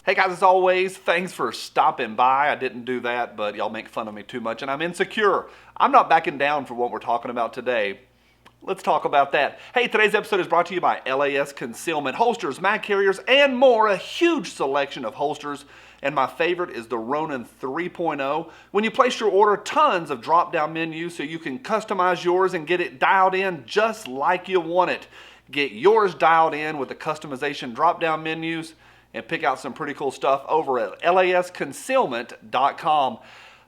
Hey guys, as always, thanks for stopping by. I didn't do that, but y'all make fun of me too much, and I'm insecure. I'm not backing down for what we're talking about today. Let's talk about that. Hey, today's episode is brought to you by LAS Concealment. Holsters, mag carriers, and more. A huge selection of holsters. And my favorite is the Ronin 3.0. When you place your order, tons of drop-down menus so you can customize yours and get it dialed in just like you want it. Get yours dialed in with the customization drop-down menus and pick out some pretty cool stuff over at lasconcealment.com.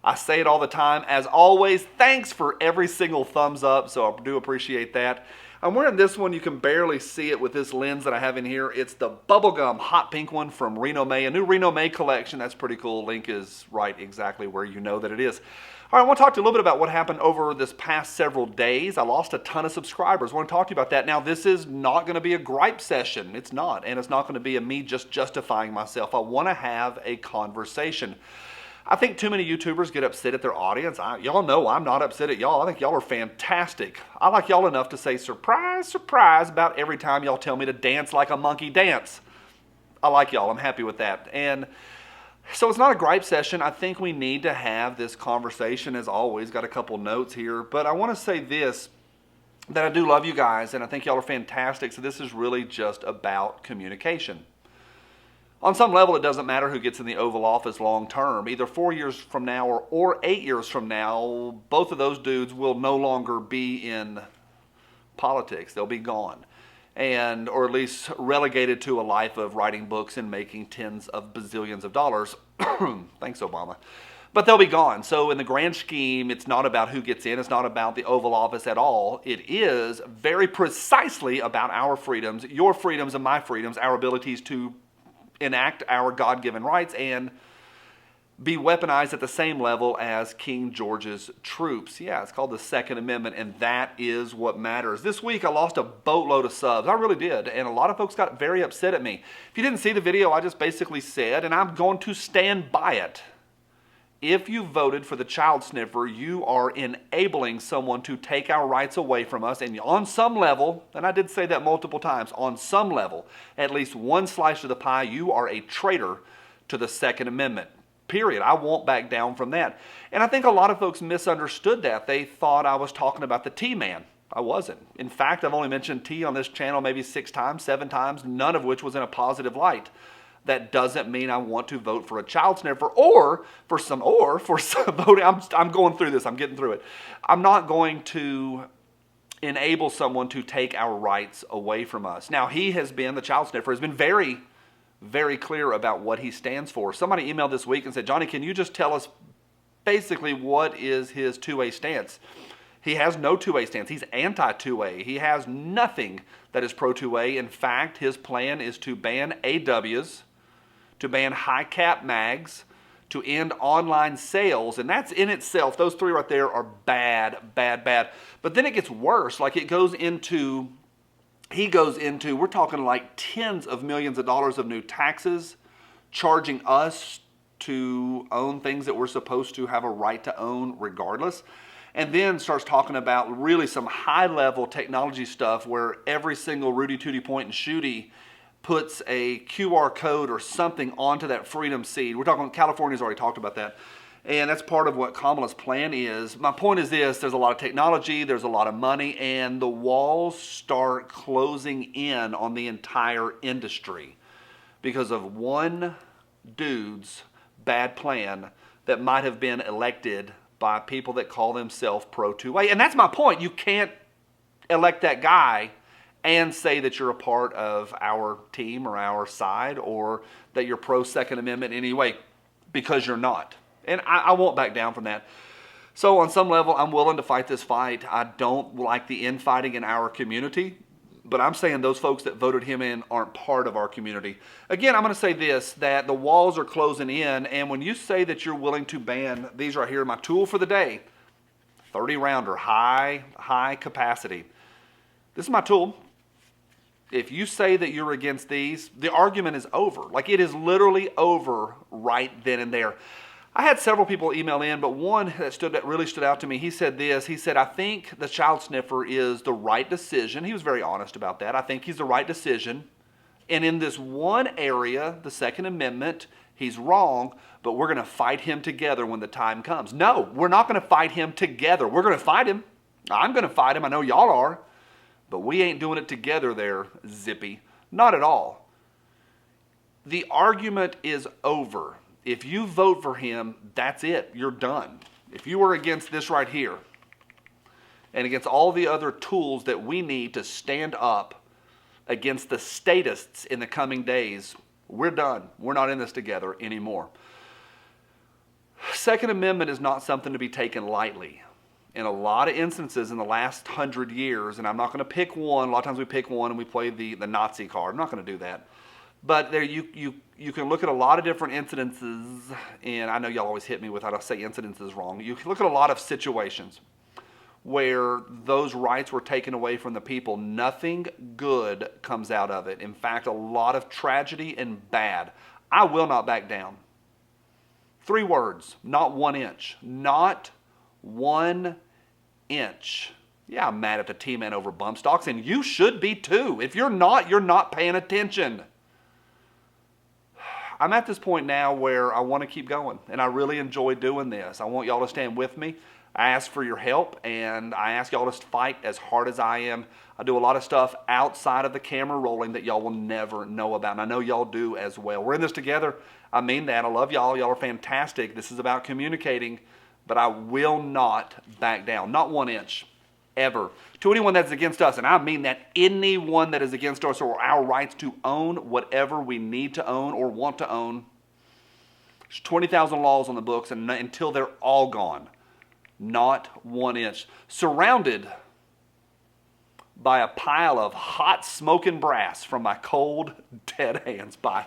I say it all the time. As always, thanks for every single thumbs up, so I do appreciate that. I'm wearing this one. You can barely see it with this lens that I have in here. It's the bubblegum hot pink one from Reno May, a new Reno May collection. That's pretty cool. Link is right exactly where you know that it is. All right, I want to talk to you a little bit about what happened over this past several days. I lost a ton of subscribers. I want to talk to you about that. Now, this is not going to be a gripe session. It's not, and it's not going to be me just justifying myself. I want to have a conversation. I think too many YouTubers get upset at their audience. Y'all know I'm not upset at y'all. I think y'all are fantastic. I like y'all enough to say surprise, surprise about every time y'all tell me to dance like a monkey dance. I like y'all. I'm happy with that. And so it's not a gripe session. I think we need to have this conversation as always. Got a couple notes here. But I want to say this, that I do love you guys, and I think y'all are fantastic. So this is really just about communication. On some level, it doesn't matter who gets in the Oval Office long term. Either 4 years from now or 8 years from now, both of those dudes will no longer be in politics. They'll be gone. Or at least relegated to a life of writing books and making tens of bazillions of dollars. Thanks, Obama. But they'll be gone. So in the grand scheme, it's not about who gets in. It's not about the Oval Office at all. It is very precisely about our freedoms, your freedoms and my freedoms, our abilities to enact our God-given rights and be weaponized at the same level as King George's troops. Yeah, it's called the Second Amendment, and that is what matters. This week, I lost a boatload of subs. I really did, and a lot of folks got very upset at me. If you didn't see the video, I just basically said, and I'm going to stand by it, if you voted for the child sniffer, you are enabling someone to take our rights away from us. And on some level, and I did say that multiple times, on some level, at least one slice of the pie, you are a traitor to the Second Amendment. Period. I won't back down from that. And I think a lot of folks misunderstood that. They thought I was talking about the T-Man. I wasn't. In fact, I've only mentioned T on this channel maybe 6 times, 7 times, none of which was in a positive light. That doesn't mean I want to vote for a child sniffer or for some voting. I'm going through this. I'm getting through it. I'm not going to enable someone to take our rights away from us. Now, the child sniffer has been very, very clear about what he stands for. Somebody emailed this week and said, Johnny, can you just tell us basically what is his 2A stance? He has no 2A stance. He's anti-2A. He has nothing that is pro-2A. In fact, his plan is to ban AWs, to ban high-cap mags, to end online sales. And that's in itself, those 3 right there are bad, bad, bad. But then it gets worse. Like he goes into, we're talking like tens of millions of dollars of new taxes, charging us to own things that we're supposed to have a right to own regardless. And then starts talking about really some high-level technology stuff where every single Rudy Tooty Point and Shooty puts a QR code or something onto that freedom seed. We're talking, California's already talked about that. And that's part of what Kamala's plan is. My point is this, there's a lot of technology, there's a lot of money, and the walls start closing in on the entire industry because of one dude's bad plan that might have been elected by people that call themselves pro-2A. And that's my point. You can't elect that guy and say that you're a part of our team or our side or that you're pro-Second Amendment anyway, because you're not. And I won't back down from that. So on some level, I'm willing to fight this fight. I don't like the infighting in our community, but I'm saying those folks that voted him in aren't part of our community. Again, I'm going to say this, that the walls are closing in, and when you say that you're willing to ban these right here, my tool for the day, 30-rounder, high capacity. This is my tool. If you say that you're against these, the argument is over. Like, it is literally over right then and there. I had several people email in, but one that really stood out to me. He said this. He said, I think the child sniffer is the right decision. He was very honest about that. I think he's the right decision And in this one area, the Second Amendment, he's wrong, but we're going to fight him together when the time comes. No, we're not going to fight him together. We're going to fight him. I'm going to fight him. I know y'all are. But we ain't doing it together there, Zippy. Not at all. The argument is over. If you vote for him, that's it. You're done. If you are against this right here, and against all the other tools that we need to stand up against the statists in the coming days, we're done. We're not in this together anymore. Second Amendment is not something to be taken lightly. In a lot of instances in the last 100 years, and I'm not going to pick one. A lot of times we pick one and we play the Nazi card. I'm not going to do that. But there you can look at a lot of different incidences, and I know y'all always hit me with how to say incidences wrong. You can look at a lot of situations where those rights were taken away from the people. Nothing good comes out of it. In fact, a lot of tragedy and bad. I will not back down. 3 words, not 1 inch. Not 1 inch. Yeah, I'm mad at the T-Man over bump stocks, and you should be too. If you're not paying attention. I'm at this point now where I want to keep going, and I really enjoy doing this. I want y'all to stand with me. I ask for your help, and I ask y'all to fight as hard as I am. I do a lot of stuff outside of the camera rolling that y'all will never know about, and I know y'all do as well. We're in this together. I mean that. I love y'all. Y'all are fantastic. This is about communicating, but I will not back down. Not 1 inch. Ever. To anyone that's against us, and I mean that, anyone that is against us or our rights to own whatever we need to own or want to own. There's 20,000 laws on the books, and until they're all gone, not 1 inch. Surrounded by a pile of hot smoking brass from my cold, dead hands. Bye.